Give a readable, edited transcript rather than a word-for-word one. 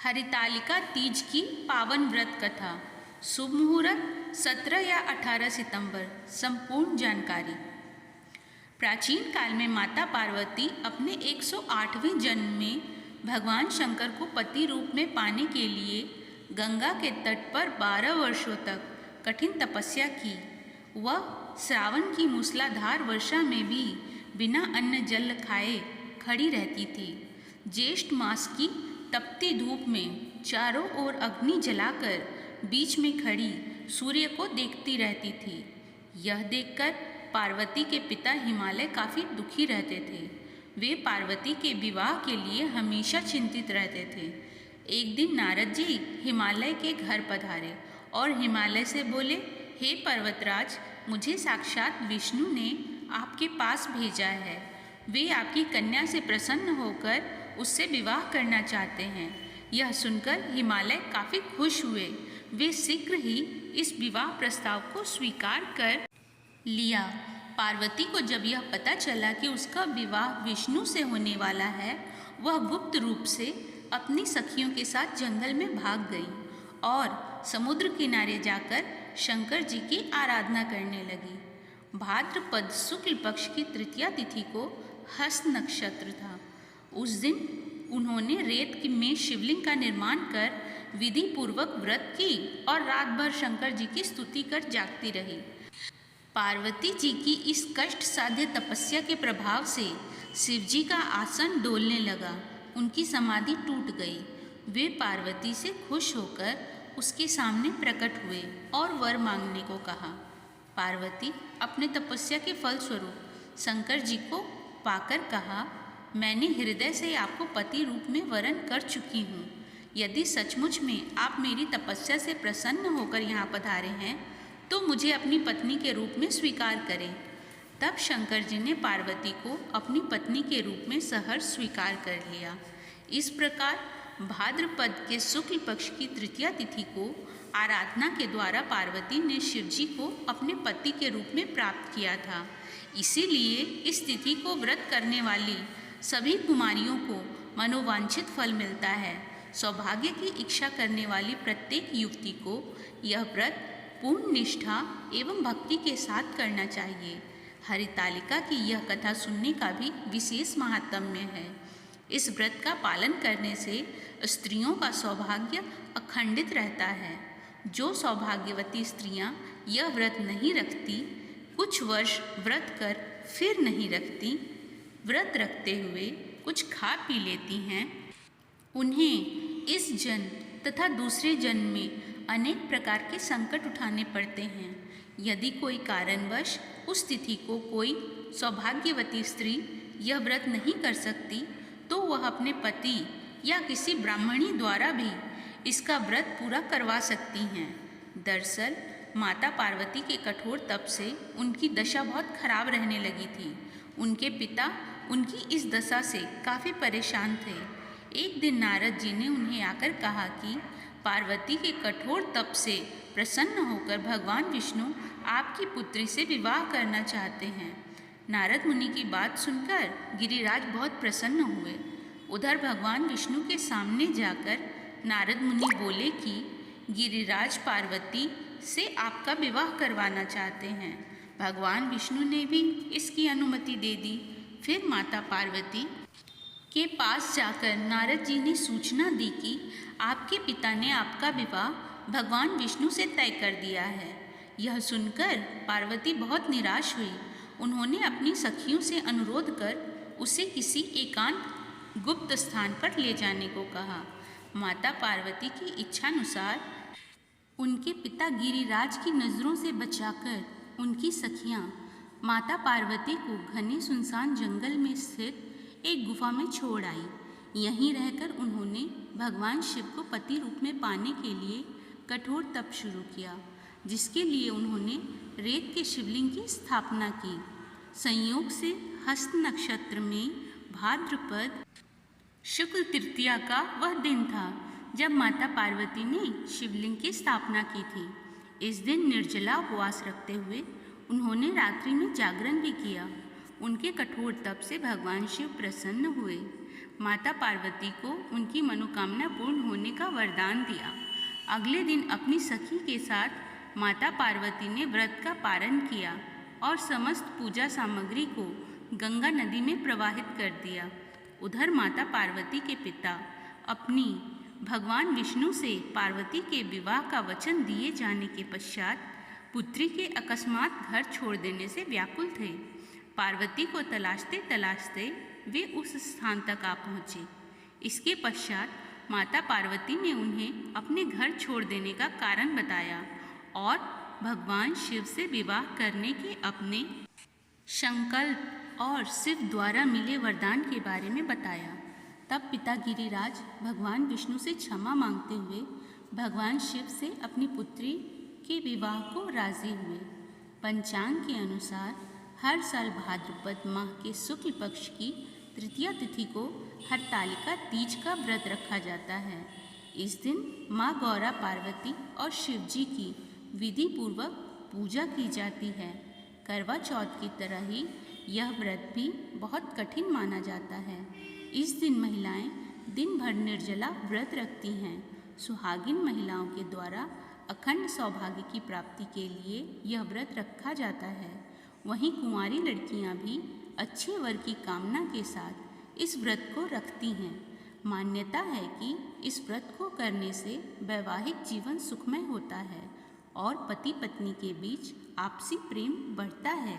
हरितालिका तीज की पावन व्रत कथा। शुभ मुहूर्त 17 या 18 सितंबर। संपूर्ण जानकारी। प्राचीन काल में माता पार्वती अपने 108वें जन्म में भगवान शंकर को पति रूप में पाने के लिए गंगा के तट पर 12 वर्षों तक कठिन तपस्या की। वह श्रावण की मूसलाधार वर्षा में भी बिना अन्न जल खाए खड़ी रहती थी। ज्येष्ठ मास की तपती धूप में चारों ओर अग्नि जलाकर बीच में खड़ी सूर्य को देखती रहती थी। यह देखकर पार्वती के पिता हिमालय काफ़ी दुखी रहते थे। वे पार्वती के विवाह के लिए हमेशा चिंतित रहते थे। एक दिन नारद जी हिमालय के घर पधारे और हिमालय से बोले, हे पर्वतराज, मुझे साक्षात विष्णु ने आपके पास भेजा है। वे आपकी कन्या से प्रसन्न होकर उससे विवाह करना चाहते हैं। यह सुनकर हिमालय काफ़ी खुश हुए। वे शीघ्र ही इस विवाह प्रस्ताव को स्वीकार कर लिया। पार्वती को जब यह पता चला कि उसका विवाह विष्णु से होने वाला है, वह गुप्त रूप से अपनी सखियों के साथ जंगल में भाग गई और समुद्र किनारे जाकर शंकर जी की आराधना करने लगी। भाद्रपद शुक्ल पक्ष की तृतीया तिथि को हस्त नक्षत्र था। उस दिन उन्होंने रेत में शिवलिंग का निर्माण कर विधि पूर्वक व्रत की और रात भर शंकर जी की स्तुति कर जागती रही। पार्वती जी की इस कष्ट साध्य तपस्या के प्रभाव से शिव जी का आसन डोलने लगा। उनकी समाधि टूट गई। वे पार्वती से खुश होकर उसके सामने प्रकट हुए और वर मांगने को कहा। पार्वती अपने तपस्या के फलस्वरूप शंकर जी को पाकर कहा, मैंने हृदय से आपको पति रूप में वरण कर चुकी हूँ। यदि सचमुच में आप मेरी तपस्या से प्रसन्न होकर यहाँ पधारे हैं तो मुझे अपनी पत्नी के रूप में स्वीकार करें। तब शंकर जी ने पार्वती को अपनी पत्नी के रूप में सहर्ष स्वीकार कर लिया। इस प्रकार भाद्रपद के शुक्ल पक्ष की तृतीया तिथि को आराधना के द्वारा पार्वती ने शिव जी को अपने पति के रूप में प्राप्त किया था। इसीलिए इस तिथि को व्रत करने वाली सभी कुमारियों को मनोवांछित फल मिलता है। सौभाग्य की इच्छा करने वाली प्रत्येक युवती को यह व्रत पूर्ण निष्ठा एवं भक्ति के साथ करना चाहिए। हरितालिका की यह कथा सुनने का भी विशेष महात्म्य है। इस व्रत का पालन करने से स्त्रियों का सौभाग्य अखंडित रहता है। जो सौभाग्यवती स्त्रियां यह व्रत नहीं रखती, कुछ वर्ष व्रत कर फिर नहीं रखती, व्रत रखते हुए कुछ खा पी लेती हैं, उन्हें इस जन्म तथा दूसरे जन्म में अनेक प्रकार के संकट उठाने पड़ते हैं। यदि कोई कारणवश उस तिथि को कोई सौभाग्यवती स्त्री यह व्रत नहीं कर सकती तो वह अपने पति या किसी ब्राह्मणी द्वारा भी इसका व्रत पूरा करवा सकती हैं। दरअसल माता पार्वती के कठोर तप से उनकी दशा बहुत खराब रहने लगी थी। उनके पिता उनकी इस दशा से काफ़ी परेशान थे। एक दिन नारद जी ने उन्हें आकर कहा कि पार्वती के कठोर तप से प्रसन्न होकर भगवान विष्णु आपकी पुत्री से विवाह करना चाहते हैं। नारद मुनि की बात सुनकर गिरिराज बहुत प्रसन्न हुए। उधर भगवान विष्णु के सामने जाकर नारद मुनि बोले कि गिरिराज पार्वती से आपका विवाह करवाना चाहते हैं। भगवान विष्णु ने भी इसकी अनुमति दे दी। फिर माता पार्वती के पास जाकर नारद जी ने सूचना दी कि आपके पिता ने आपका विवाह भगवान विष्णु से तय कर दिया है। यह सुनकर पार्वती बहुत निराश हुई। उन्होंने अपनी सखियों से अनुरोध कर उसे किसी एकांत गुप्त स्थान पर ले जाने को कहा। माता पार्वती की इच्छानुसार उनके पिता गिरिराज की नज़रों से बचाकर उनकी सखियां माता पार्वती को घने सुनसान जंगल में स्थित एक गुफा में छोड़ आई। यहीं रहकर उन्होंने भगवान शिव को पति रूप में पाने के लिए कठोर तप शुरू किया, जिसके लिए उन्होंने रेत के शिवलिंग की स्थापना की। संयोग से हस्त नक्षत्र में भाद्रपद शुक्ल तृतीया का वह दिन था जब माता पार्वती ने शिवलिंग की स्थापना की थी। इस दिन निर्जला उपवास रखते हुए उन्होंने रात्रि में जागरण भी किया। उनके कठोर तप से भगवान शिव प्रसन्न हुए। माता पार्वती को उनकी मनोकामना पूर्ण होने का वरदान दिया। अगले दिन अपनी सखी के साथ माता पार्वती ने व्रत का पारण किया और समस्त पूजा सामग्री को गंगा नदी में प्रवाहित कर दिया। उधर माता पार्वती के पिता अपनी भगवान विष्णु से पार्वती के विवाह का वचन दिए जाने के पश्चात पुत्री के अकस्मात घर छोड़ देने से व्याकुल थे। पार्वती को तलाशते तलाशते वे उस स्थान तक आ पहुँचे। इसके पश्चात माता पार्वती ने उन्हें अपने घर छोड़ देने का कारण बताया और भगवान शिव से विवाह करने के अपने संकल्प और शिव द्वारा मिले वरदान के बारे में बताया। तब पिता गिरिराज भगवान विष्णु से क्षमा मांगते हुए भगवान शिव से अपनी पुत्री के विवाह को राजी हुए। पंचांग के अनुसार हर साल भाद्रपद माह के शुक्ल पक्ष की तृतीया तिथि को हरतालिका तीज का व्रत रखा जाता है। इस दिन माँ गौरा पार्वती और शिवजी की विधि पूर्वक पूजा की जाती है। करवा चौथ की तरह ही यह व्रत भी बहुत कठिन माना जाता है। इस दिन महिलाएं दिन भर निर्जला व्रत रखती हैं। सुहागिन महिलाओं के द्वारा अखंड सौभाग्य की प्राप्ति के लिए यह व्रत रखा जाता है। वहीं कुंवारी लड़कियां भी अच्छे वर की कामना के साथ इस व्रत को रखती हैं। मान्यता है कि इस व्रत को करने से वैवाहिक जीवन सुखमय होता है और पति पत्नी के बीच आपसी प्रेम बढ़ता है।